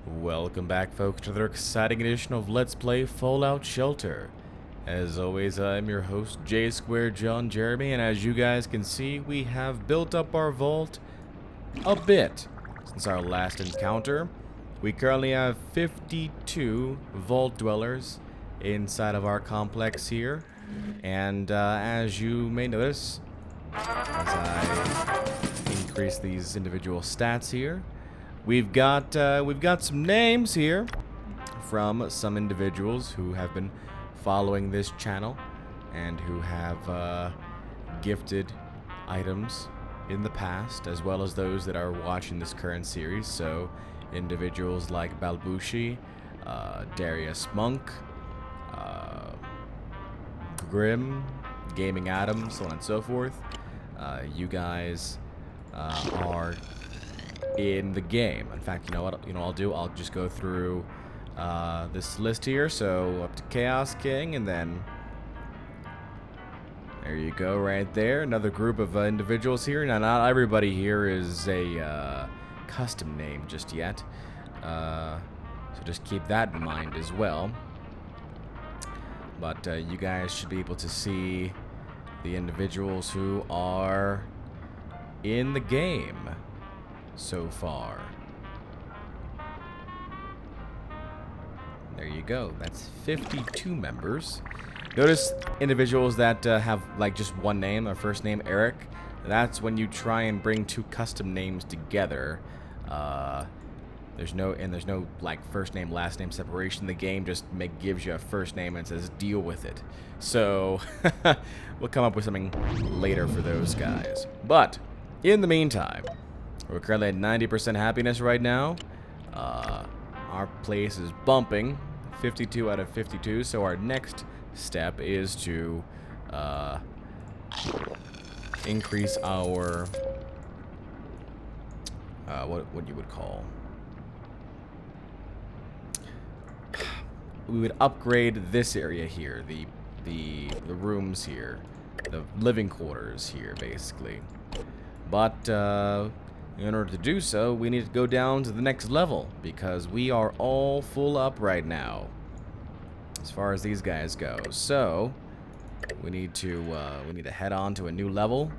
Welcome back, folks, to another exciting edition of Let's Play Fallout Shelter. As always, I'm your host, J Square John Jeremy, and as you guys can see, we have built up our vault a bit since our last encounter. We currently have 52 vault dwellers inside of our complex here, and as you may notice, as I increase these individual stats here, we've got some names here from some individuals who have been following this channel and who have gifted items in the past, as well as those that are watching this current series. So individuals like Balbushi, Darius Monk, Grim, Gaming Adam, so on and so forth. You guys are in the game. In fact, you know what? I'll do. I'll just go through this list here. So up to Chaos King, and then there you go, right there. Another group of individuals here. Now, not everybody here is a custom name just yet, so just keep that in mind as well. But you guys should be able to see the individuals who are in the game so far. There you go. That's 52 members. Notice individuals that have like just one name, their first name Eric. That's when you try and bring two custom names together. There's no like first name last name separation. The game just gives you a first name and says deal with it. So we'll come up with something later for those guys. But in the meantime, we're currently at 90% happiness right now. Our place is bumping, 52 out of 52. So our next step is to increase our what you would call. We would upgrade this area here, the rooms here, the living quarters here, basically. But in order to do so, we need to go down to the next level, because we are all full up right now as far as these guys go. So we need to head on to a new level.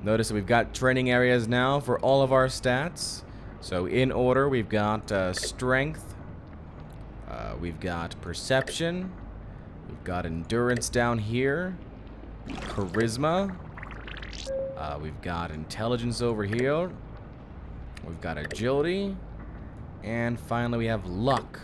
Notice that we've got training areas now for all of our stats. So in order, we've got strength, we've got perception, we've got endurance down here, charisma. We've got intelligence over here. We've got agility. And finally we have luck.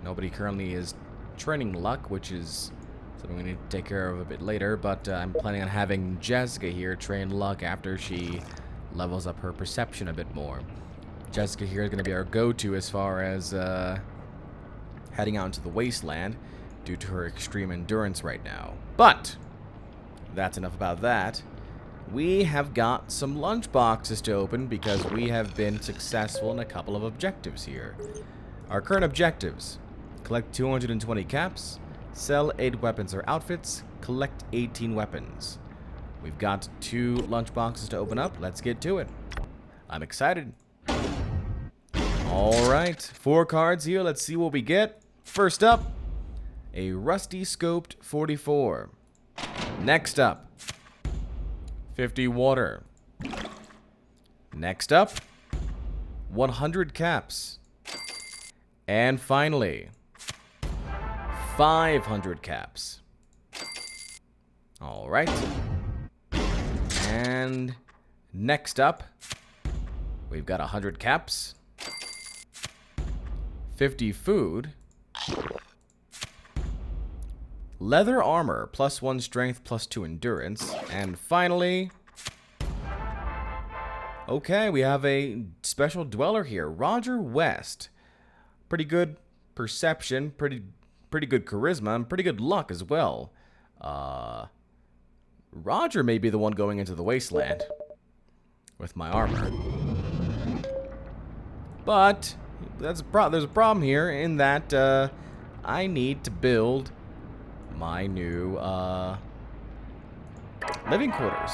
Nobody currently is training luck, which is something we need to take care of a bit later. But I'm planning on having Jessica here train luck after she levels up her perception a bit more. Jessica here is going to be our go-to as far as heading out into the wasteland due to her extreme endurance right now. But that's enough about that. We have got some lunch boxes to open because we have been successful in a couple of objectives here. Our current objectives: collect 220 caps, sell 8 weapons or outfits, collect 18 weapons. We've got 2 lunch boxes to open up. Let's get to it. I'm excited. Alright, 4 cards here. Let's see what we get. First up, a rusty scoped 44. Next up, 50 water. Next up, 100 caps. And finally, 500 caps. All right. And next up, we've got 100 caps, 50 food, leather armor, +1 strength, +2 endurance, and finally, okay, we have a special dweller here, Roger West. Pretty good perception, pretty good charisma, and pretty good luck as well. Roger may be the one going into the wasteland with my armor, but there's a problem here in that I need to build my new living quarters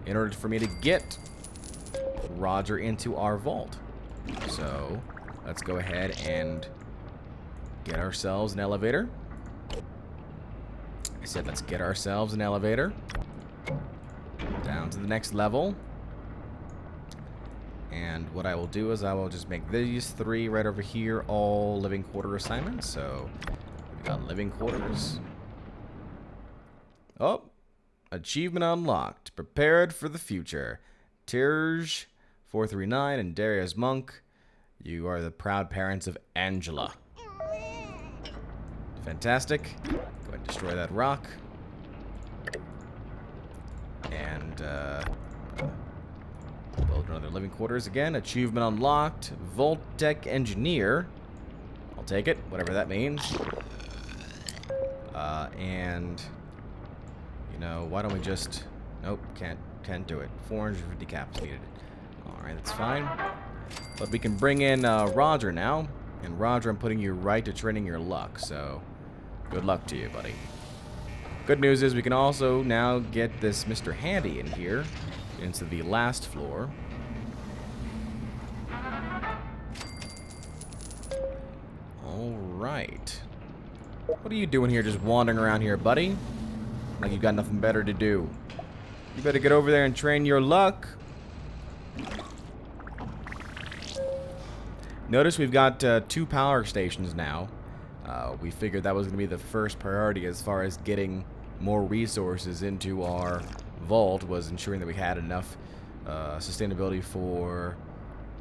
in order for me to get Roger into our vault. So, let's go ahead and get ourselves an elevator. I said let's get ourselves an elevator. Down to the next level. And what I will do is I will just make these 3 right over here all living quarter assignments. So, we got living quarters. Oh, achievement unlocked. Prepared for the future. Tirj 439 and Darius Monk, you are the proud parents of Angela. Fantastic. Go ahead and destroy that rock. And build another living quarters again. Achievement unlocked. Voltec Engineer. I'll take it, whatever that means. And you know, why don't we just... Nope, can't do it. 450 caps needed. Alright, that's fine. But we can bring in Roger now. And Roger, I'm putting you right to training your luck, so good luck to you, buddy. Good news is we can also now get this Mr. Handy in here into the last floor. Alright. What are you doing here just wandering around here, buddy? Like you've got nothing better to do. You better get over there and train your luck. Notice we've got 2 power stations now. We figured that was going to be the first priority as far as getting more resources into our vault, was ensuring that we had enough sustainability for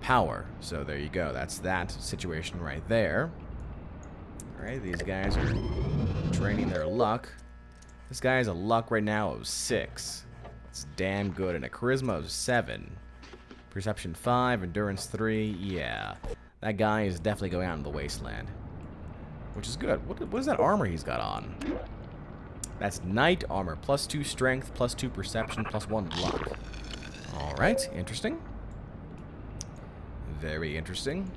power. So there you go. That's that situation right there. Alright, these guys are training their luck. This guy has a luck right now of 6. It's damn good. And a charisma of 7. Perception 5, endurance 3. Yeah. That guy is definitely going out in the wasteland. Which is good. What is that armor he's got on? That's knight armor. +2 strength, +2 perception, +1 luck. Alright, interesting. Very interesting.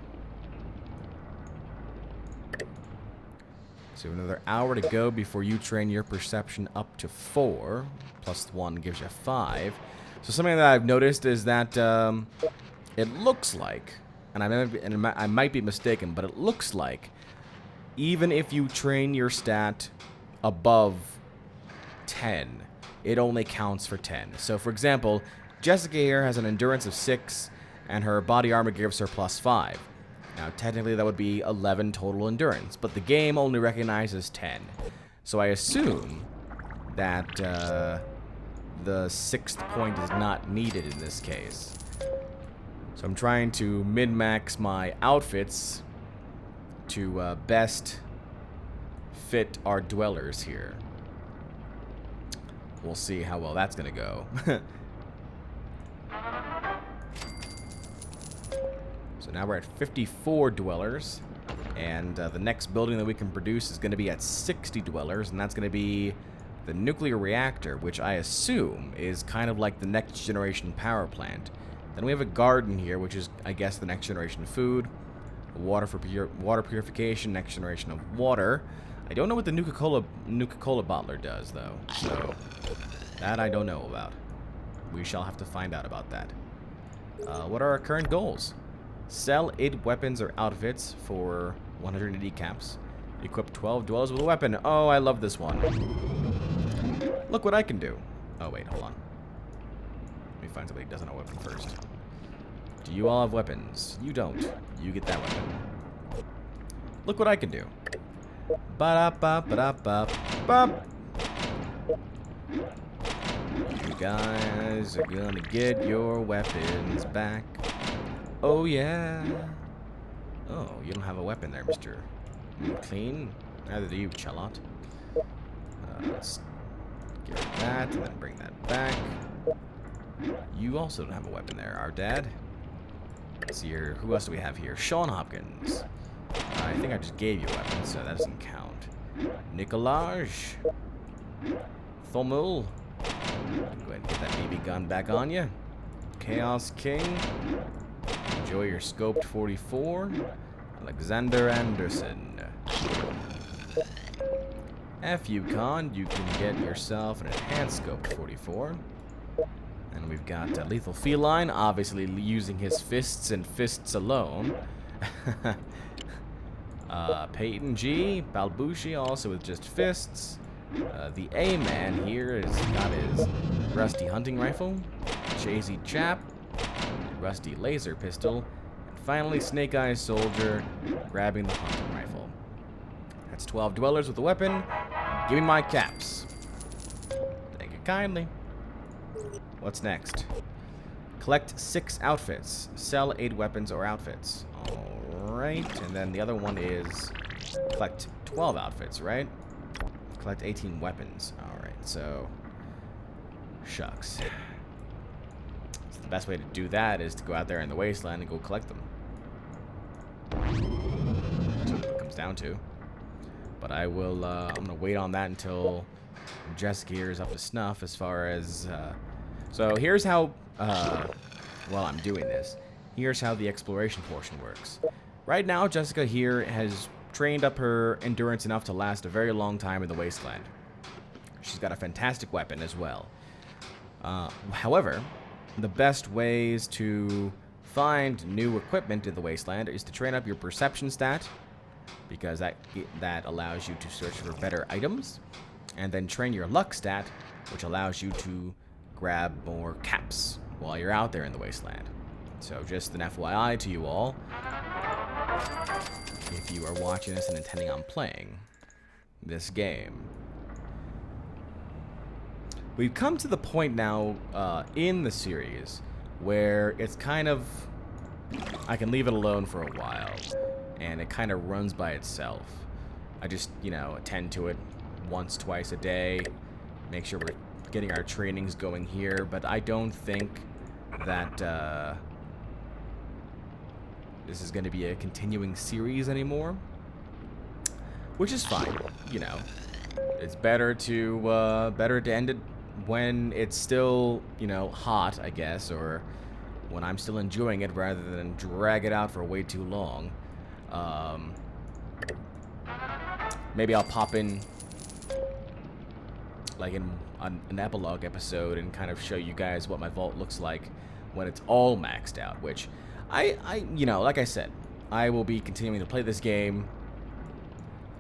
So another hour to go before you train your perception up to 4. +1 gives you 5. So something that I've noticed is that it looks like, and I might be mistaken, but it looks like even if you train your stat above 10, it only counts for 10. So for example, Jessica here has an endurance of 6, and her body armor gives her +5. Now technically that would be 11 total endurance, but the game only recognizes 10. So I assume that the 6th point is not needed in this case. So I'm trying to min-max my outfits to best fit our dwellers here. We'll see how well that's gonna go. So now we're at 54 dwellers, and the next building that we can produce is gonna be at 60 dwellers, and that's gonna be the nuclear reactor, which I assume is kind of like the next generation power plant. Then we have a garden here, which is, I guess, the next generation of food. Water for water purification, next generation of water. I don't know what the Nuka-Cola bottler does, though. So, that I don't know about. We shall have to find out about that. What are our current goals? Sell 8 weapons or outfits for 180 caps. Equip 12 dwellers with a weapon. Oh, I love this one. Look what I can do. Oh, wait, hold on. Let me find somebody who doesn't have a weapon first. Do you all have weapons? You don't. You get that weapon. Look what I can do. Ba-da-ba-ba-da-ba-ba. You guys are gonna get your weapons back. Oh, yeah. Oh, you don't have a weapon there, Mr. Clean. Neither do you, Chalot. Let's get rid of that and then bring that back. You also don't have a weapon there, our dad. Let's see here. Who else do we have here? Sean Hopkins. I think I just gave you a weapon, so that doesn't count. Nicolaj. Thomul. Go ahead and get that BB gun back on you. Chaos King. Enjoy your scoped 44. Alexander Anderson. F you, Con. You can get yourself an enhanced scoped 44. And we've got Lethal Feline, obviously using his fists and fists alone. Peyton G, Balbushi also with just fists. The A-Man here has got his rusty hunting rifle. Chasey Chap, rusty laser pistol. And finally, Snake Eyes Soldier grabbing the hunting rifle. That's 12 dwellers with a weapon. Give me my caps. Thank you kindly. What's next? Collect 6 outfits. Sell 8 weapons or outfits. Alright, and then the other one is collect 12 outfits, right? Collect 18 weapons. Alright, so... Shucks. So the best way to do that is to go out there in the wasteland and go collect them. That's what it comes down to. But I will, I'm going to wait on that until Jessica here is up to snuff as far as... So here's how, while I'm doing this, here's how the exploration portion works. Right now, Jessica here has trained up her endurance enough to last a very long time in the wasteland. She's got a fantastic weapon as well. However, the best ways to find new equipment in the wasteland is to train up your perception stat, because that allows you to search for better items, and then train your luck stat, which allows you to grab more caps while you're out there in the wasteland. So just an FYI to you all, if you are watching this and intending on playing this game. We've come to the point now in the series where it's kind of, I can leave it alone for a while and it kind of runs by itself. I just, you know, attend to it once, twice a day, make sure we're getting our trainings going here, but I don't think that this is going to be a continuing series anymore, which is fine. You know, it's better to end it when it's still, you know, hot, I guess, or when I'm still enjoying it, rather than drag it out for way too long. Maybe I'll pop in like in an epilogue episode and kind of show you guys what my vault looks like when it's all maxed out, which you know, like I said, I will be continuing to play this game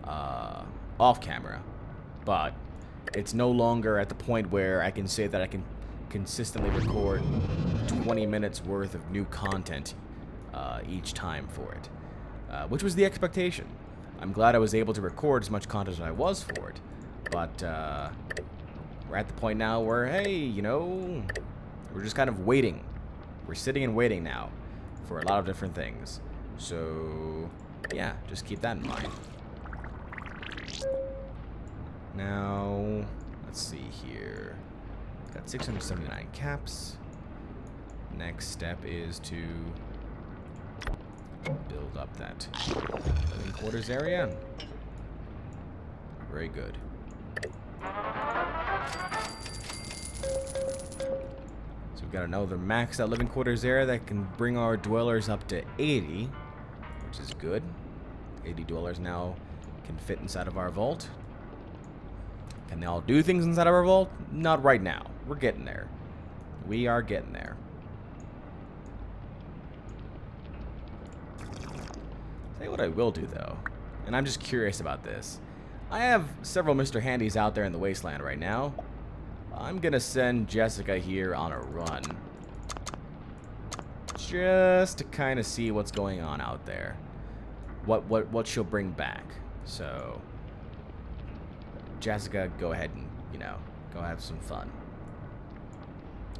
off camera, but it's no longer at the point where I can say that I can consistently record 20 minutes worth of new content each time for it, which was the expectation. I'm glad I was able to record as much content as I was for it, but we're at the point now where, hey, you know, we're just kind of waiting. We're sitting and waiting now for a lot of different things. So, yeah, just keep that in mind. Now, let's see here. Got 679 caps. Next step is to build up that living quarters area. Very good. So we've got another maxed out living quarters area that can bring our dwellers up to 80, which is good. 80 dwellers now can fit inside of our vault. Can they all do things inside of our vault? Not right now. We're getting there. We are getting there. Tell you what I will do, though, and I'm just curious about this. I have several Mr. Handys out there in the wasteland right now. I'm gonna send Jessica here on a run, just to kind of see what's going on out there, what she'll bring back. So, Jessica, go ahead and, you know, go have some fun.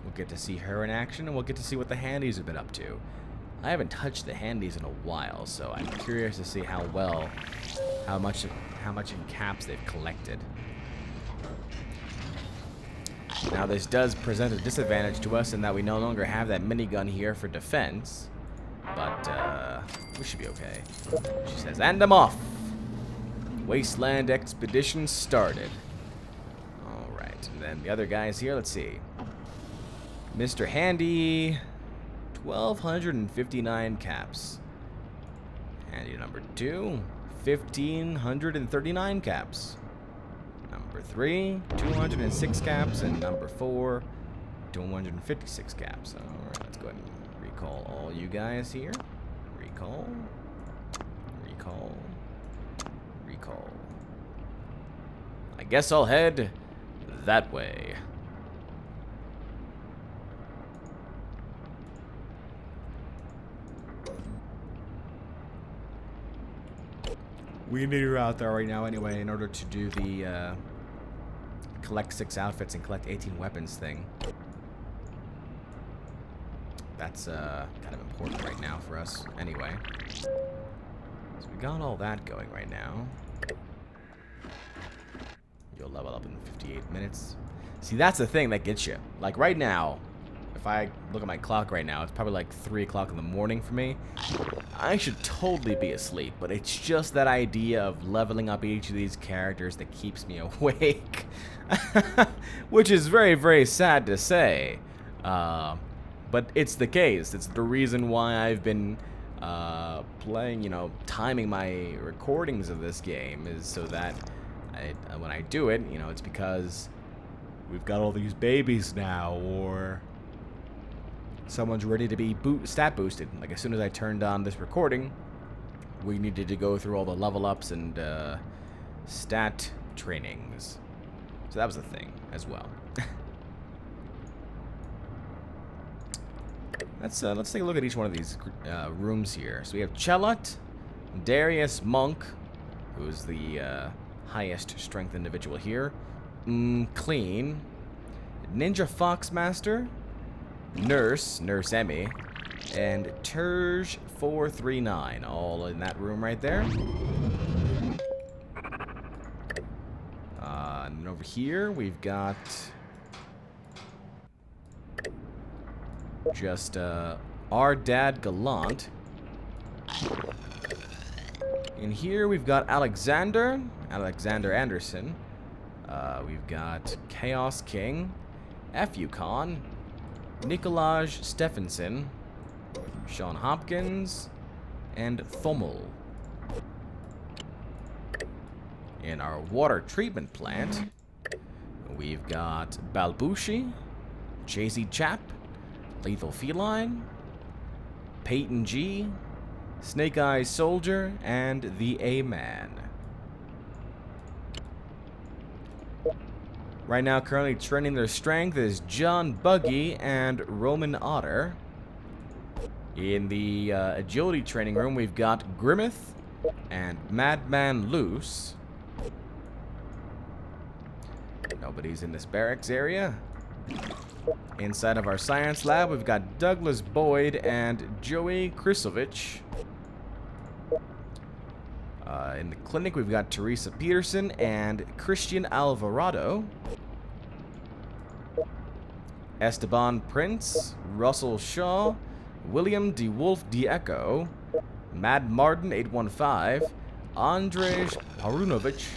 We'll get to see her in action, and we'll get to see what the Handys have been up to. I haven't touched the Handys in a while, so I'm curious to see how much in caps they've collected. Now, this does present a disadvantage to us in that we no longer have that minigun here for defense, but we should be okay. She says, and I'm off. Wasteland expedition started. Alright, and then the other guys here, let's see. Mr. Handy, 1,259 caps. Handy number 2, 1,539 caps. Number 3, 206 caps, and number 4, to 156 caps. Alright, let's go ahead and recall all you guys here. Recall. Recall. Recall. I guess I'll head that way. We need her out there right now anyway in order to do the collect 6 outfits and collect 18 weapons thing. That's kind of important right now for us anyway. So we got all that going right now. You'll level up in 58 minutes. See, that's the thing that gets you. Like right now, if I look at my clock right now, it's probably like 3 o'clock in the morning for me. I should totally be asleep, but it's just that idea of leveling up each of these characters that keeps me awake. Which is very, very sad to say. But it's the case. It's the reason why I've been playing, you know, timing my recordings of this game is so that when I do it, you know, it's because we've got all these babies now, or someone's ready to be stat boosted. Like as soon as I turned on this recording, we needed to go through all the level ups and stat trainings. So that was the thing as well. Let's take a look at each one of these rooms here. So we have Chelot, Darius Monk, who's the highest strength individual here. Clean, Ninja Foxmaster, Nurse Emmy, and Turge 439, all in that room right there. And over here we've got just our dad Gallant. In here we've got Alexander Anderson. We've got Chaos King, F-Yukon, Nikolaj Stephenson, Sean Hopkins, and Thommel. In our water treatment plant, we've got Balbushi, Jay-Z Chap, Lethal Feline, Peyton G, Snake Eyes Soldier, and the A-Man. Right now, currently training their strength is John Buggy and Roman Otter. In the agility training room, we've got Grimmeth and Madman Loose. Nobody's in this barracks area. Inside of our science lab, we've got Douglas Boyd and Joey Krisovich. In the clinic, we've got Teresa Peterson and Christian Alvarado. Esteban Prince, Russell Shaw, William DeWolf DeEcho, Mad Martin 815, Andrzej Parunovich,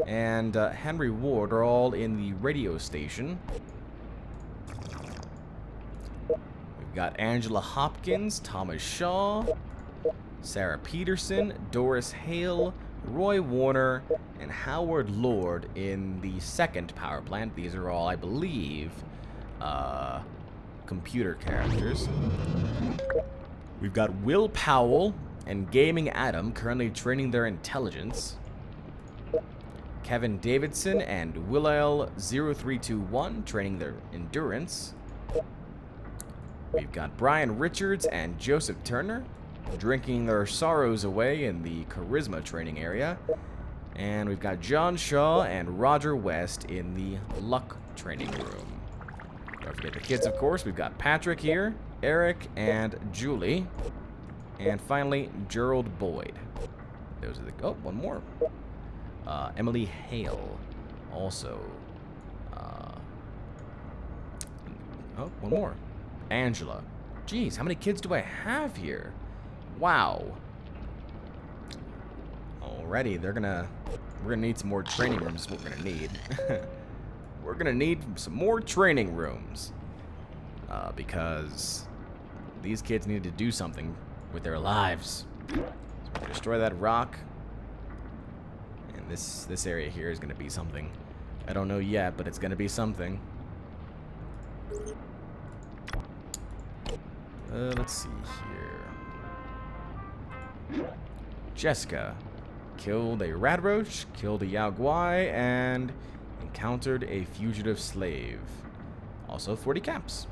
and Henry Ward are all in the radio station. We've got Angela Hopkins, Thomas Shaw, Sarah Peterson, Doris Hale, Roy Warner, and Howard Lord in the second power plant. These are all, I believe, computer characters. We've got Will Powell and Gaming Adam currently training their intelligence. Kevin Davidson and Will0321 training their endurance. We've got Brian Richards and Joseph Turner drinking their sorrows away in the charisma training area. And we've got John Shaw and Roger West in the luck training room. Don't forget the kids, of course. We've got Patrick here, Eric, and Julie. And finally, Gerald Boyd. Those are the... Oh, one more. Emily Hale. Also. Oh, one more. Angela. Jeez, how many kids do I have here? Wow. Alrighty, we're gonna need some more training rooms is what we're gonna need. We're gonna need some more training rooms. Because these kids need to do something with their lives. So we're gonna destroy that rock. And this area here is gonna be something. I don't know yet, but it's gonna be something. Let's see here. Jessica killed a rat roach, killed a Yao Guai, and encountered a fugitive slave. Also 40 caps.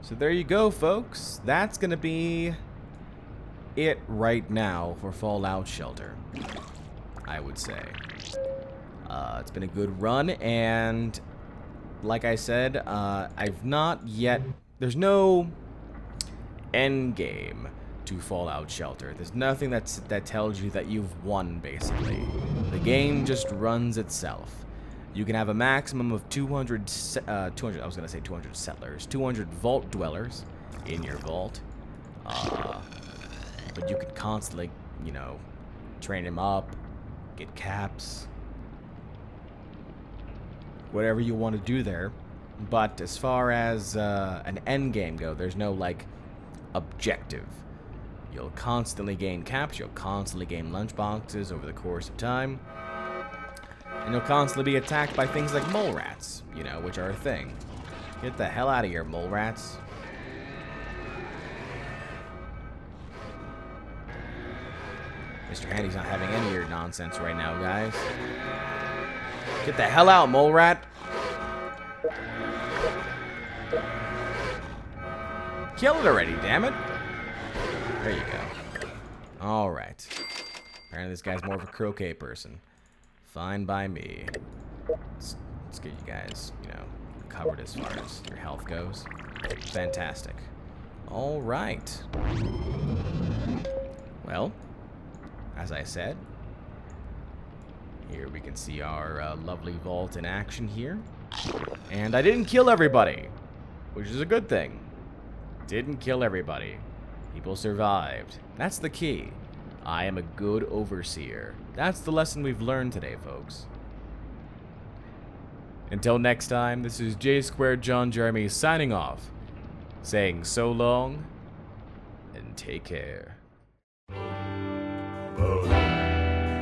So there you go, folks. That's going to be it right now for Fallout Shelter, I would say. It's been a good run, and like I said, I've not yet... There's no end game to Fallout Shelter. There's nothing that tells you that you've won, basically. The game just runs itself. You can have a maximum of 200 settlers, 200 vault dwellers in your vault. But you could constantly, you know, train them up, get caps, whatever you want to do there. But as far as an end game go, there's no, like, objective. You'll constantly gain caps, you'll constantly gain lunchboxes over the course of time, and you'll constantly be attacked by things like mole rats, you know, which are a thing. Get the hell out of here, mole rats. Mr. Handy's not having any of your nonsense right now, guys. Get the hell out, mole rat. Kill it already, damn it. There you go. Alright. Apparently this guy's more of a croquet person. Fine by me. Let's get you guys, you know, covered as far as your health goes. Fantastic. Alright. Well, as I said, here we can see our lovely vault in action here. And I didn't kill everybody, which is a good thing. Didn't kill everybody. People survived. That's the key. I am a good overseer. That's the lesson we've learned today, folks. Until next time, this is J Squared John Jeremy signing off, saying so long and take care. Bodo,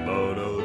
Bodo.